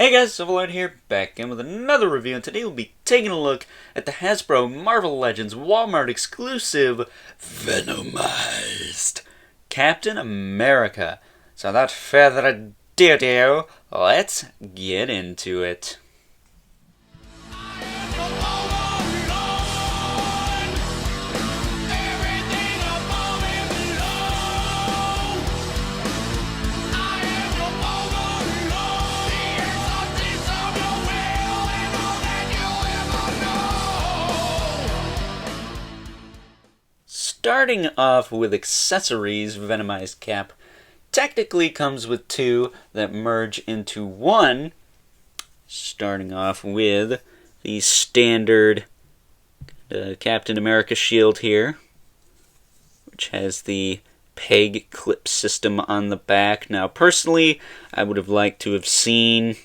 Hey guys, Silverlight here, back in with another review, and today we'll be taking a look at the Hasbro Marvel Legends Walmart exclusive Venomized Captain America. So without further ado, let's get into it. Starting off with accessories, Venomized Cap technically comes with two that merge into one. Starting off with the standard Captain America shield here, which has the peg clip system on the back. Now, personally, I would have liked to have seen,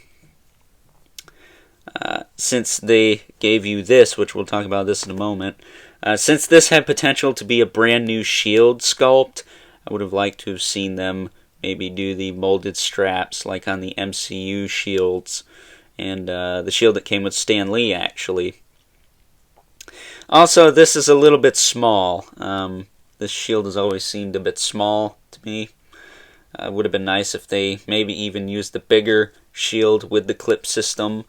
since they gave you this, which we'll talk about this in a moment, since this had potential to be a brand new shield sculpt, I would have liked to have seen them maybe do the molded straps like on the MCU shields and the shield that came with Stan Lee, actually. Also, this is a little bit small. This shield has always seemed a bit small to me. It would have been nice if they maybe even used the bigger shield with the clip system.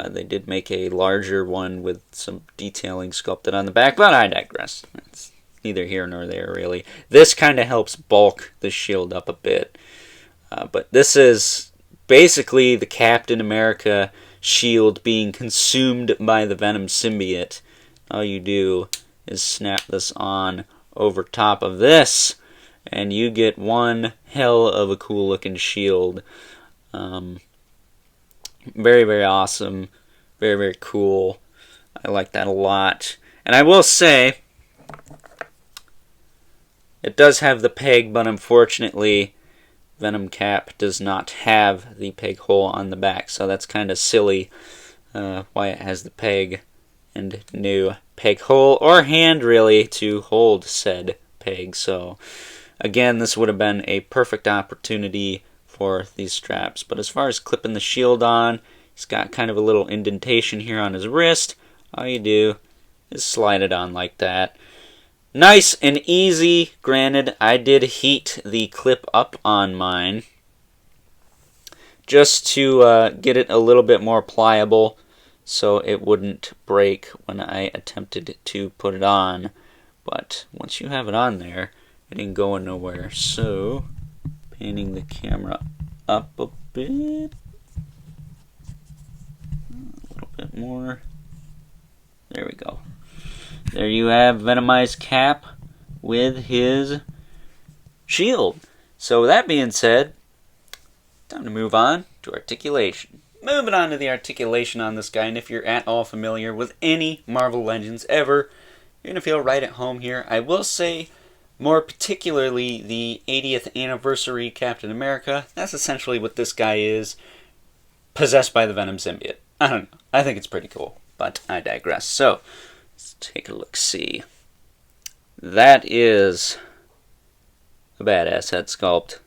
They did make a larger one with some detailing sculpted on the back, but I digress. It's neither here nor there, really. This kind of helps bulk the shield up a bit. But this is basically the Captain America shield being consumed by the Venom symbiote. All you do is snap this on over top of this, and you get one hell of a cool looking shield. Very, very awesome. Very, very cool. I like that a lot. And I will say, it does have the peg, but unfortunately, Venom Cap does not have the peg hole on the back. So that's kind of silly why it has the peg and no peg hole or hand, really, to hold said peg. So, again, this would have been a perfect opportunity for these straps. But as far as clipping the shield on, he's got kind of a little indentation here on his wrist. All you do is slide it on like that. Nice and easy. Granted, I did heat the clip up on mine just to get it a little bit more pliable so it wouldn't break when I attempted to put it on. But once you have it on there, it ain't going nowhere. So, panning the camera up a bit. A little bit more. There we go. There you have Venomized Cap with his shield. So with that being said, time to move on to articulation. Moving on to the articulation on this guy, and if you're at all familiar with any Marvel Legends ever, you're going to feel right at home here. I will say, more particularly the 80th anniversary Captain America, that's essentially what this guy is, possessed by the Venom symbiote. I don't know. I think it's pretty cool, but I digress. So, let's take a look-see. That is a badass head sculpt,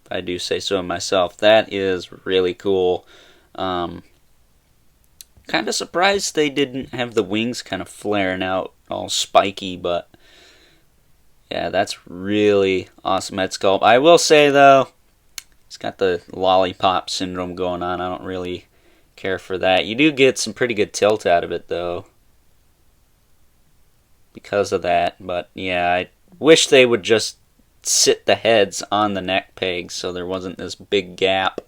if I do say so myself. That is really cool. Kind of surprised they didn't have the wings kind of flaring out all spiky, but yeah, that's really awesome head sculpt. I will say, though, he's got the lollipop syndrome going on. I don't really care for that. You do get some pretty good tilt out of it, though, because of that. But yeah, I wish they would just sit the heads on the neck pegs so there wasn't this big gap.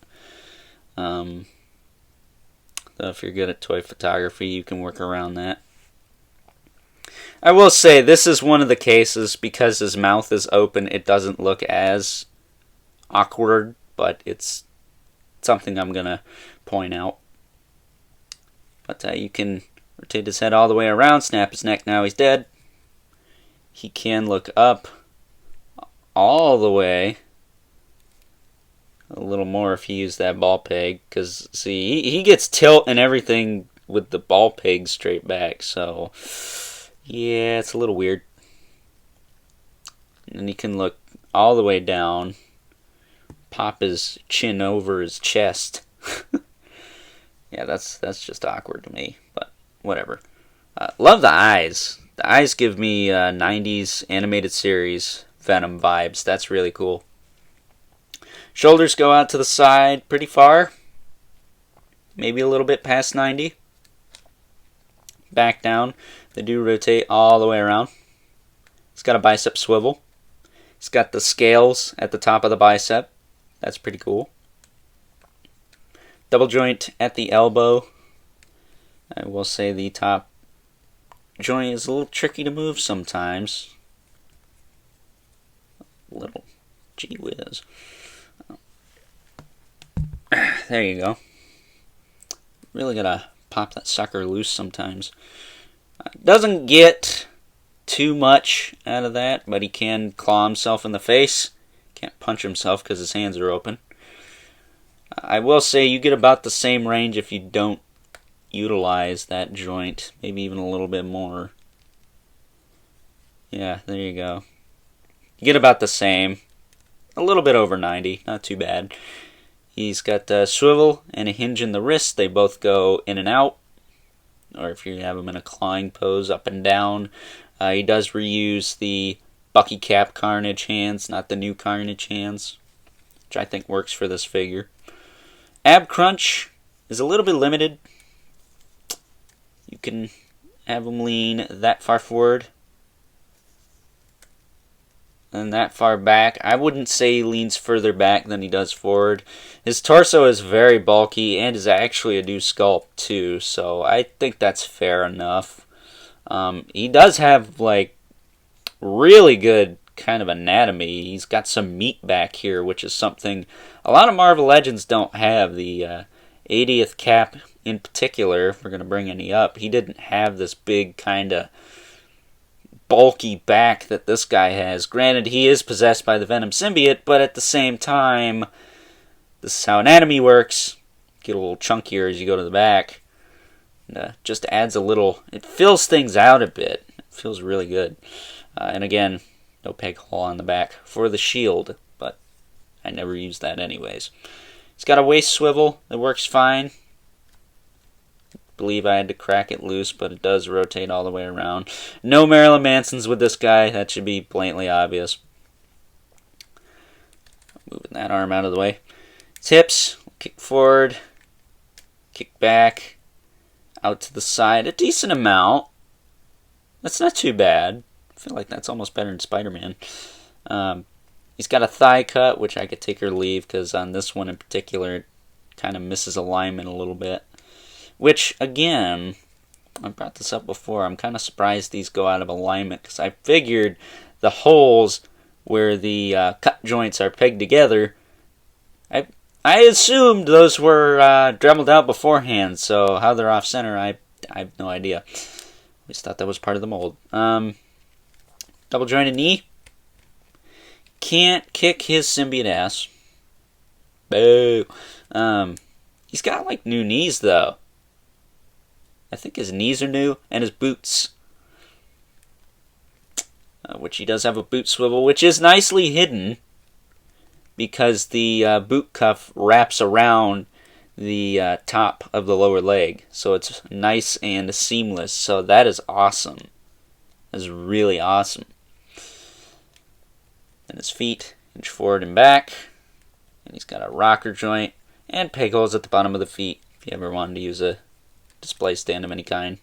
So if you're good at toy photography, you can work around that. I will say, this is one of the cases, because his mouth is open, it doesn't look as awkward, but it's something I'm going to point out. But you can rotate his head all the way around, snap his neck, now he's dead. He can look up all the way. A little more if you use that ball peg, because, see, he gets tilt and everything with the ball peg straight back, so yeah, it's a little weird. And he can look all the way down, pop his chin over his chest. Yeah, that's just awkward to me, but whatever. Love the eyes. The eyes give me 90s animated series Venom vibes. That's really cool. Shoulders go out to the side pretty far. Maybe a little bit past 90. Back down. They do rotate all the way around. It's got a bicep swivel. It's got the scales at the top of the bicep. That's pretty cool. Double joint at the elbow. I will say the top joint is a little tricky to move sometimes. A little. Gee whiz. There you go. Really gotta pop that sucker loose sometimes. Doesn't get too much out of that, but he can claw himself in the face. Can't punch himself because his hands are open. I will say you get about the same range if you don't utilize that joint. Maybe even a little bit more. Yeah, there you go. You get about the same. A little bit over 90. Not too bad. He's got a swivel and a hinge in the wrist. They both go in and out. Or if you have him in a clawing pose, up and down. He does reuse the Bucky Cap Carnage hands, not the new Carnage hands, which I think works for this figure. Ab crunch is a little bit limited. You can have him lean that far forward and that far back. I wouldn't say he leans further back than he does forward. His torso is very bulky and is actually a new sculpt too, so I think that's fair enough. He does have like really good kind of anatomy. He's got some meat back here, which is something a lot of Marvel Legends don't have. The 80th Cap in particular, if we're going to bring any up, he didn't have this big kind of bulky back that this guy has. Granted, he is possessed by the Venom symbiote, but at the same time, this is how anatomy works. Get a little chunkier as you go to the back. And, just adds a little, it fills things out a bit. It feels really good. And again, no peg hole on the back for the shield, but I never use that anyways. It's got a waist swivel that works fine. I believe I had to crack it loose, but it does rotate all the way around. No Marilyn Mansons with this guy. That should be blatantly obvious. Moving that arm out of the way. His hips, kick forward, kick back, out to the side. A decent amount. That's not too bad. I feel like that's almost better than Spider-Man. He's got a thigh cut, which I could take or leave, because on this one in particular, it kind of misses alignment a little bit. Which, again, I brought this up before, I'm kind of surprised these go out of alignment, because I figured the holes where the cut joints are pegged together, I assumed those were dremeled out beforehand, so how they're off-center, I have no idea. I just thought that was part of the mold. Double jointed knee. Can't kick his symbiote ass. Boo. He's got like new knees though. I think his knees are new, and his boots. Which he does have a boot swivel, which is nicely hidden because the boot cuff wraps around the top of the lower leg. So it's nice and seamless. So that is awesome. That's really awesome. And his feet hinge forward and back. And he's got a rocker joint and peg holes at the bottom of the feet if you ever wanted to use a display stand of any kind.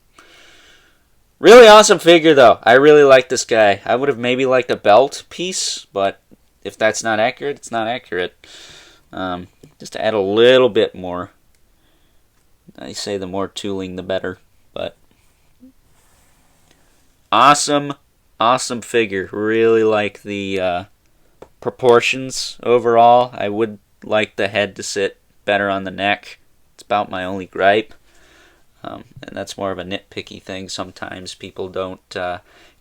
Really awesome figure though. I really like this guy. I would have maybe liked a belt piece, but if that's not accurate, it's not accurate. Just to add a little bit more. I say the more tooling the better, but awesome figure. Really like the proportions overall. I would like the head to sit better on the neck. It's about my only gripe. And that's more of a nitpicky thing. Sometimes people don't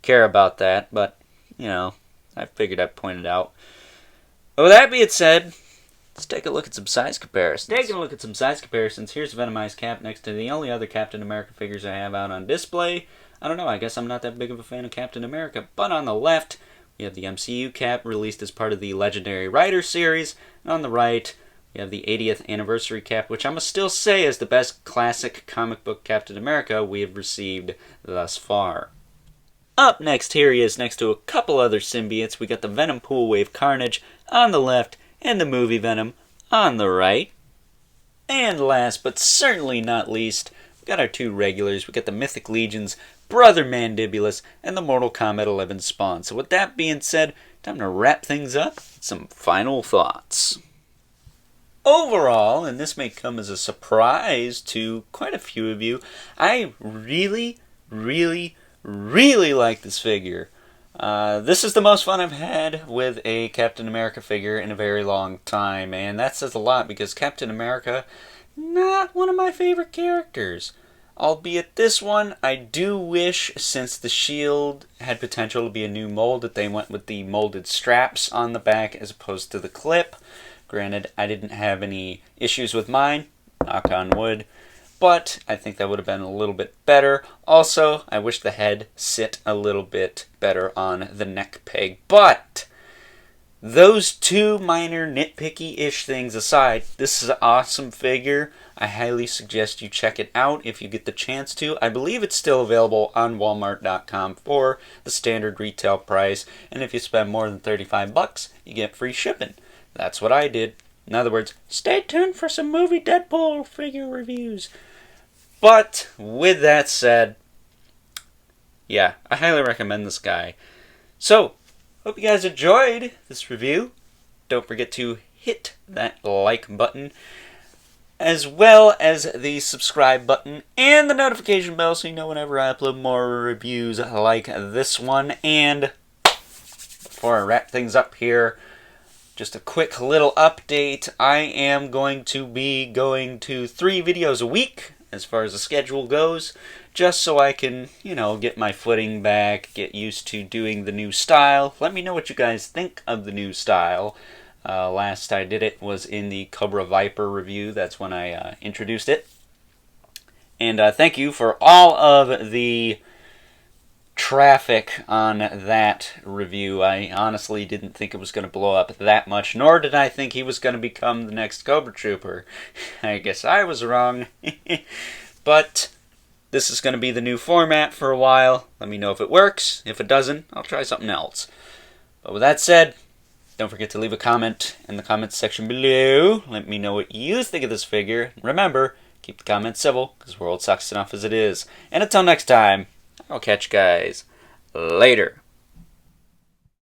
care about that, but, you know, I figured I'd point it out. But with that being said, let's take a look at some size comparisons. Taking a look at some size comparisons, here's Venomized Cap next to the only other Captain America figures I have out on display. I don't know, I guess I'm not that big of a fan of Captain America. But on the left, we have the MCU Cap released as part of the Legendary Rider series. And on the right, You have the 80th anniversary cap, which I'm going to still say is the best classic comic book Captain America we have received thus far. Up next here he is next to a couple other symbiotes. We got the Venom Pool Wave Carnage on the left and the movie Venom on the right. And last but certainly not least, we got our two regulars. We got the Mythic Legion's Brother Mandibulus and the Mortal Kombat 11 Spawn. So with that being said, time to wrap things up with some final thoughts. Overall, and this may come as a surprise to quite a few of you, I really like this figure. This is the most fun I've had with a Captain America figure in a very long time, and that says a lot because Captain America, not one of my favorite characters. Albeit this one, I do wish, since the shield had potential to be a new mold, that they went with the molded straps on the back as opposed to the clip. Granted, I didn't have any issues with mine, knock on wood, but I think that would have been a little bit better. Also, I wish the head sit a little bit better on the neck peg. But those two minor nitpicky-ish things aside, this is an awesome figure. I highly suggest you check it out if you get the chance to. I believe it's still available on Walmart.com for the standard retail price, and if you spend more than $35, you get free shipping. That's what I did. In other words, stay tuned for some movie Deadpool figure reviews. But with that said, yeah, I highly recommend this guy. So, hope you guys enjoyed this review. Don't forget to hit that like button, as well as the subscribe button and the notification bell so you know whenever I upload more reviews like this one. And before I wrap things up here, just a quick little update. I am going to be going to 3 videos a week as far as the schedule goes, just so I can, get my footing back, get used to doing the new style. Let me know what you guys think of the new style. Last I did it was in the Cobra Viper review. That's when I introduced it. And thank you for all of the traffic on that review. I honestly didn't think it was going to blow up that much, nor did I think he was going to become the next Cobra Trooper. I guess I was wrong. But this is going to be the new format for a while. Let me know if it works. If it doesn't, I'll try something else. But with that said, don't forget to leave a comment in the comments section below. Let me know what you think of this figure. Remember, keep the comments civil, because the world sucks enough as it is. And until next time, I'll catch you guys later.